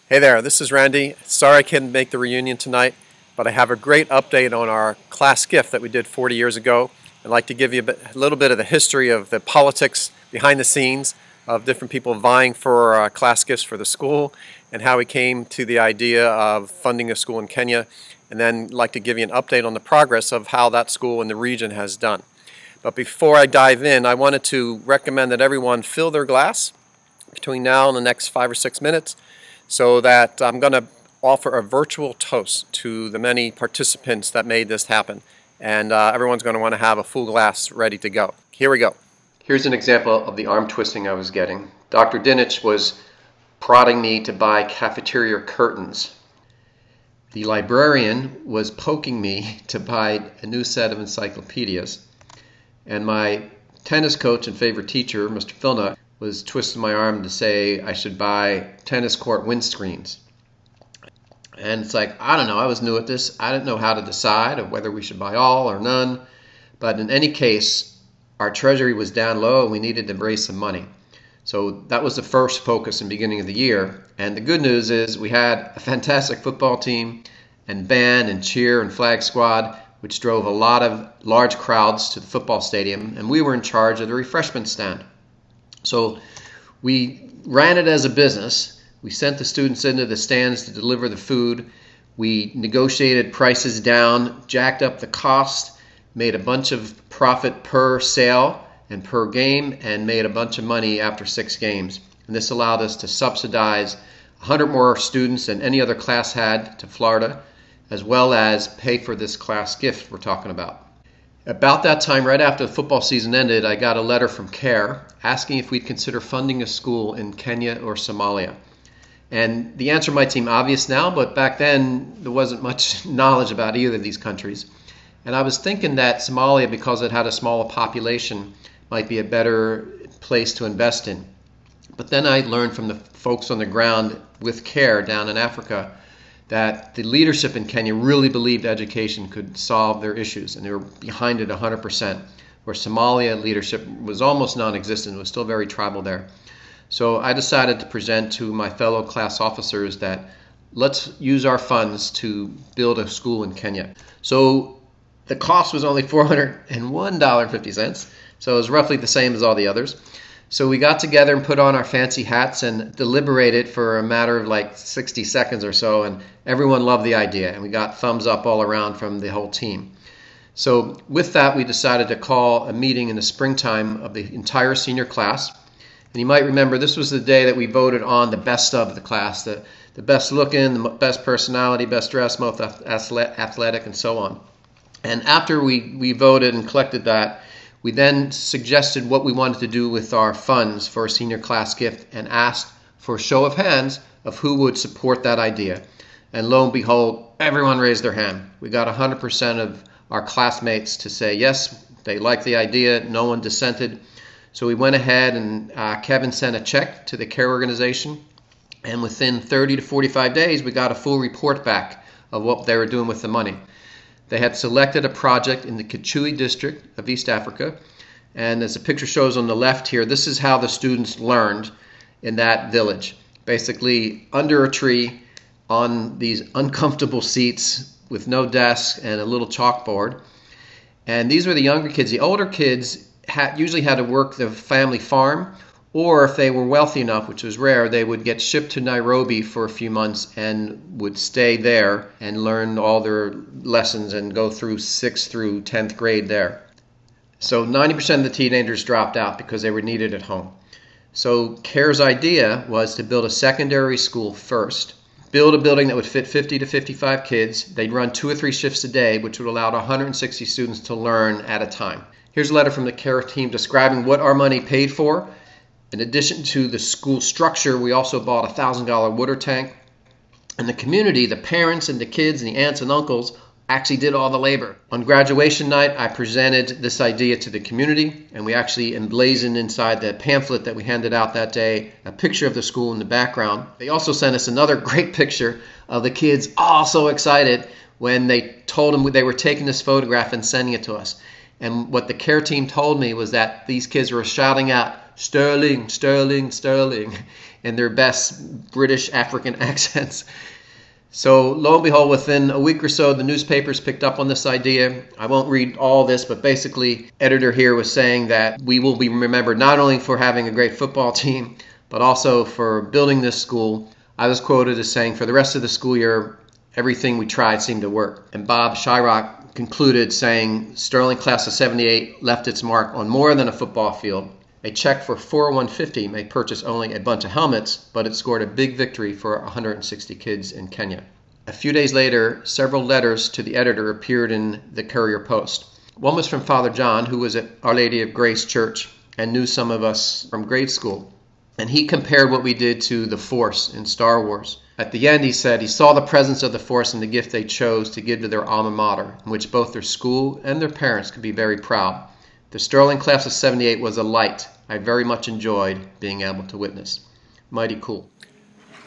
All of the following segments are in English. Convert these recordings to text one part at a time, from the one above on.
Hey there, this is Randy. Sorry I couldn't make the reunion tonight, but I have a great update on our class gift that we did 40 years ago. I'd like to give you a little bit of the history of the politics behind the scenes of different people vying for class gifts for the school and how we came to the idea of funding a school in Kenya, and then I'd like to give you an update on the progress of how that school in the region has done. But before I dive in, I wanted to recommend that everyone fill their glass between now and the next 5 or 6 minutes, so that I'm going to offer a virtual toast to the many participants that made this happen. And everyone's going to want to have a full glass ready to go. Here we go. Here's an example of the arm twisting I was getting. Dr. Dinich was prodding me to buy cafeteria curtains. The librarian was poking me to buy a new set of encyclopedias. And my tennis coach and favorite teacher, Mr. Filna, was twisting my arm to say I should buy tennis court windscreens. And it's like, I don't know, I was new at this. I didn't know how to decide of whether we should buy all or none. But in any case, our treasury was down low and we needed to raise some money. So that was the first focus in the beginning of the year. And the good news is we had a fantastic football team and band and cheer and flag squad, which drove a lot of large crowds to the football stadium. And we were in charge of the refreshment stand. So we ran it as a business. We sent the students into the stands to deliver the food. We negotiated prices down, jacked up the cost, made a bunch of profit per sale and per game, and made a bunch of money after 6 games. And this allowed us to subsidize 100 more students than any other class had to Florida, as well as pay for this class gift we're talking about. About that time, right after the football season ended, I got a letter from CARE asking if we'd consider funding a school in Kenya or Somalia. And the answer might seem obvious now, but back then there wasn't much knowledge about either of these countries. And I was thinking that Somalia, because it had a smaller population, might be a better place to invest in. But then I learned from the folks on the ground with CARE down in Africa that the leadership in Kenya really believed education could solve their issues, and they were behind it 100%, where Somalia leadership was almost non-existent. It was still very tribal there. So I decided to present to my fellow class officers that let's use our funds to build a school in Kenya. So the cost was only $401.50, so it was roughly the same as all the others. So we got together and put on our fancy hats and deliberated for a matter of like 60 seconds or so, and everyone loved the idea, and we got thumbs up all around from the whole team. So with that, we decided to call a meeting in the springtime of the entire senior class. And you might remember this was the day that we voted on the best of the class, the best looking, the best personality, best dressed, most athletic, and so on. And after we voted and collected that, we then suggested what we wanted to do with our funds for a senior class gift and asked for a show of hands of who would support that idea. And lo and behold, everyone raised their hand. We got 100% of our classmates to say yes, they liked the idea, no one dissented. So we went ahead and Kevin sent a check to the CARE organization, and within 30 to 45 days we got a full report back of what they were doing with the money. They had selected a project in the Kichui district of East Africa, and as the picture shows on the left here, this is how the students learned in that village. Basically under a tree on these uncomfortable seats with no desk and a little chalkboard. And these were the younger kids. The older kids usually had to work the family farm, or if they were wealthy enough, which was rare, they would get shipped to Nairobi for a few months and would stay there and learn all their lessons and go through 6th through 10th grade there. So 90% of the teenagers dropped out because they were needed at home. So CARE's idea was to build a secondary school first, build a building that would fit 50 to 55 kids. They'd run 2 or 3 shifts a day, which would allow 160 students to learn at a time. Here's a letter from the CARE team describing what our money paid for. In addition to the school structure, we also bought a $1,000 water tank. And the community, the parents and the kids and the aunts and uncles, actually did all the labor. On graduation night, I presented this idea to the community, and we actually emblazoned inside the pamphlet that we handed out that day a picture of the school in the background. They also sent us another great picture of the kids all so excited when they told them they were taking this photograph and sending it to us. And what the CARE team told me was that these kids were shouting out, Sterling, sterling, sterling, in their best British African accents. So lo and behold, within a week or so, the newspapers picked up on this idea. I won't read all this, but basically, editor here was saying that we will be remembered not only for having a great football team, but also for building this school. I was quoted as saying, for the rest of the school year, everything we tried seemed to work. And Bob Shyrock concluded saying, Sterling class of 78 left its mark on more than a football field. A check for $4,150 may purchase only a bunch of helmets, but it scored a big victory for 160 kids in Kenya. A few days later, several letters to the editor appeared in the Courier Post. One was from Father John, who was at Our Lady of Grace Church and knew some of us from grade school. And he compared what we did to the Force in Star Wars. At the end, he said he saw the presence of the Force in the gift they chose to give to their alma mater, in which both their school and their parents could be very proud. The Sterling class of 78 was a light I very much enjoyed being able to witness. Mighty cool.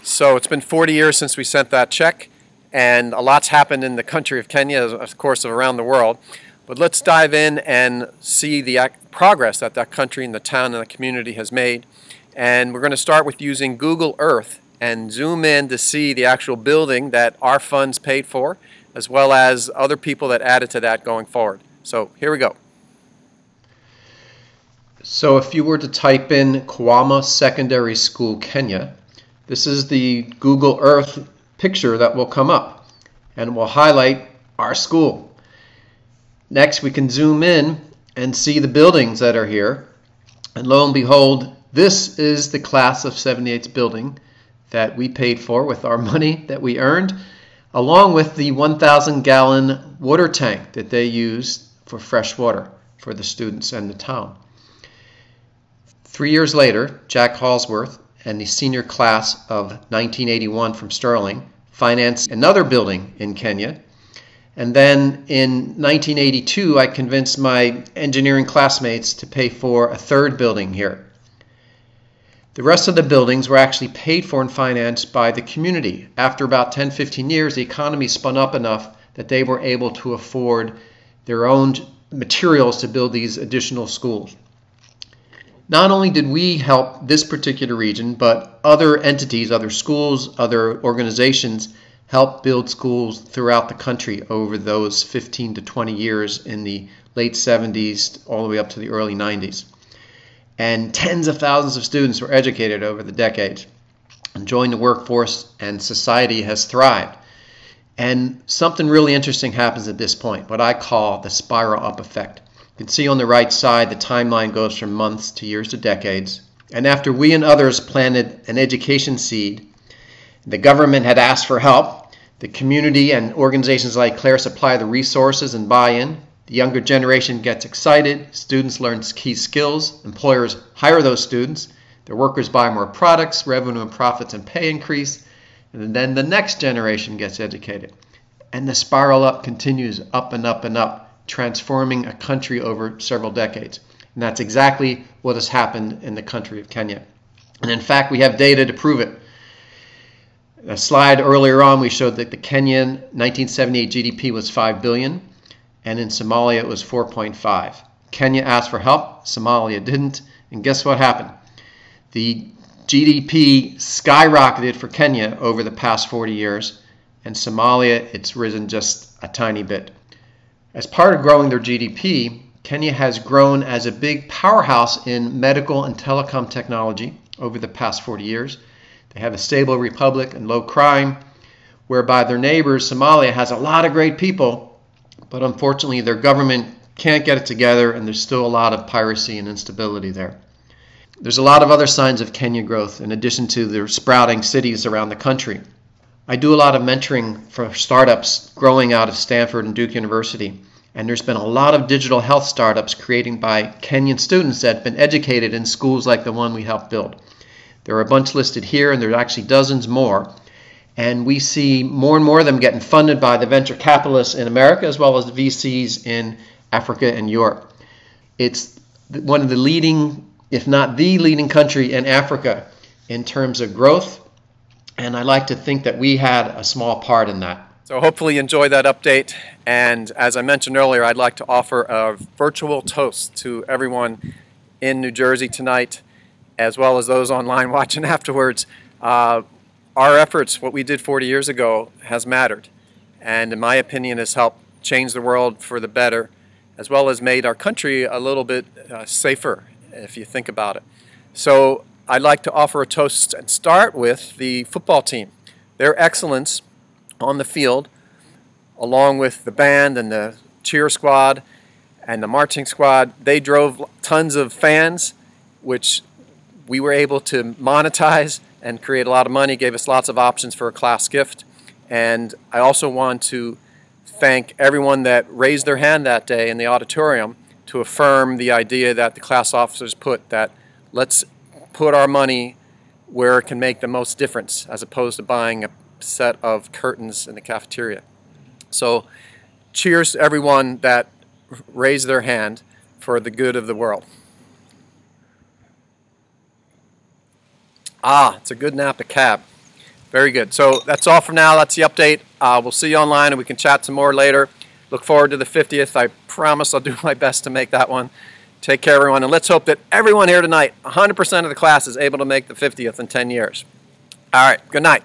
So it's been 40 years since we sent that check, and a lot's happened in the country of Kenya, of course, around the world. But let's dive in and see the progress that that country and the town and the community has made. And we're going to start with using Google Earth and zoom in to see the actual building that our funds paid for, as well as other people that added to that going forward. So here we go. So if you were to type in Kauma Secondary School, Kenya, this is the Google Earth picture that will come up, and will highlight our school. Next, we can zoom in and see the buildings that are here. And lo and behold, this is the class of 78's building that we paid for with our money that we earned, along with the 1,000-gallon water tank that they used for fresh water for the students and the town. 3 years later, Jack Halsworth and the senior class of 1981 from Sterling financed another building in Kenya. And then in 1982, I convinced my engineering classmates to pay for a third building here. The rest of the buildings were actually paid for and financed by the community. After about 10-15 years, the economy spun up enough that they were able to afford their own materials to build these additional schools. Not only did we help this particular region, but other entities, other schools, other organizations helped build schools throughout the country over those 15 to 20 years in the late 70s all the way up to the early 90s. And tens of thousands of students were educated over the decades and joined the workforce, and society has thrived. And something really interesting happens at this point, what I call the spiral up effect. You can see on the right side the timeline goes from months to years to decades. And after we and others planted an education seed, the government had asked for help. The community and organizations like Claire supply the resources and buy-in. The younger generation gets excited. Students learn key skills. Employers hire those students. Their workers buy more products. Revenue and profits and pay increase. And then the next generation gets educated. And the spiral up continues up and up and up, transforming a country over several decades. And that's exactly what has happened in the country of Kenya. And in fact, we have data to prove it. A slide earlier on, we showed that the Kenyan 1978 GDP was $5 billion, and in Somalia it was 4.5. Kenya asked for help, Somalia didn't, and guess what happened? The GDP skyrocketed for Kenya over the past 40 years, and Somalia, it's risen just a tiny bit. As part of growing their GDP, Kenya has grown as a big powerhouse in medical and telecom technology over the past 40 years. They have a stable republic and low crime, whereby their neighbors, Somalia, has a lot of great people, but unfortunately their government can't get it together, and there's still a lot of piracy and instability there. There's a lot of other signs of Kenya growth in addition to their sprouting cities around the country. I do a lot of mentoring for startups growing out of Stanford and Duke University, and there's been a lot of digital health startups created by Kenyan students that have been educated in schools like the one we helped build. There are a bunch listed here, and there are actually dozens more. And we see more and more of them getting funded by the venture capitalists in America as well as the VCs in Africa and Europe. It's one of the leading, if not the leading country in Africa in terms of growth. And I like to think that we had a small part in that. So hopefully you enjoy that update. And as I mentioned earlier, I'd like to offer a virtual toast to everyone in New Jersey tonight. as well as those online watching afterwards. Our efforts, what we did 40 years ago, has mattered, and in my opinion has helped change the world for the better, as well as made our country a little bit safer, if you think about it. So I'd like to offer a toast and start with the football team. Their excellence on the field, along with the band and the cheer squad and the marching squad, they drove tons of fans, which we were able to monetize and create a lot of money, gave us lots of options for a class gift. And I also want to thank everyone that raised their hand that day in the auditorium to affirm the idea that the class officers put, that let's put our money where it can make the most difference, as opposed to buying a set of curtains in the cafeteria. So cheers to everyone that raised their hand for the good of the world. It's a good nap, a cab. Very good. So that's all for now. That's the update. We'll see you online and we can chat some more later. Look forward to the 50th. I promise I'll do my best to make that one. Take care, everyone. And let's hope that everyone here tonight, 100% of the class, is able to make the 50th in 10 years. All right. Good night.